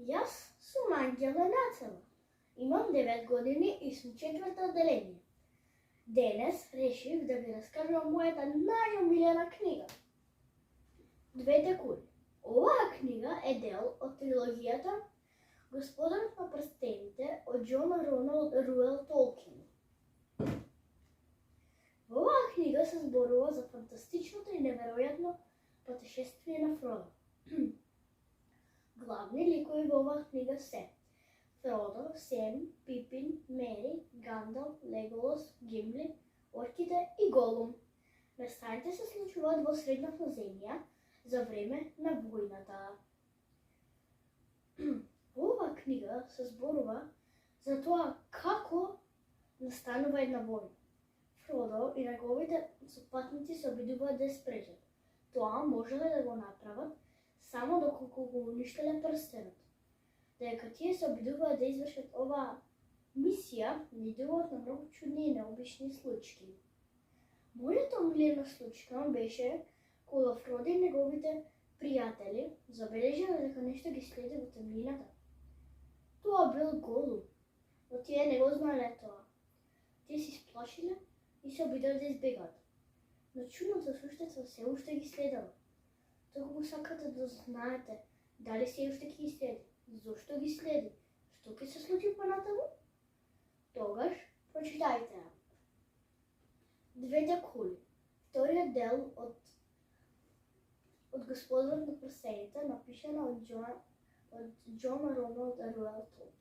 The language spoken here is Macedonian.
Јас сум Ангела Нацела. Имам 9 години и сум четврто одделение. Денес решив да ви раскажам мојата најомилена книга. Двете кули. Оваа книга е дел од трилогијата Господарот на прстените од Џон Роналд Руел Толкин. Во оваа книга се зборува за фантастичното и неверојатно патешествие на Фродо. Главни ликови во оваа книга се Фродо, Сем, Пипин, Мери, Гандалф, Леголос, Гимли, орките и Голум. Настаните се случуваат во средната земја за време на војната. Во оваа книга се зборува за тоа како настанува една војна. Фродо и неговите сопатници се обидуваат да ја спречат. Тоа можеле да го направат само доколку го уништеле прстенот. Дека тие се обидуваат да извршат оваа мисија, наидуваат на многу чудни и необични случаи. Мојата омилена случка беше кога Фродо и неговите пријатели забележале дека нешто ги следи во темнината. Тоа бил Голум, но тие не го знаеле тоа. Тие се исплашиле и се обидале да избегаат. Но чудното суштество се уште ги следело. Токму сакате да знаете дали се уште ќе ги следи, зошто ги следи, што ќе се случи понатаму? Тогаш прочитајте ја. Двете кули. Вториот дел од Господарот на прстените, напишана од Џон Роналд Руел Толкин.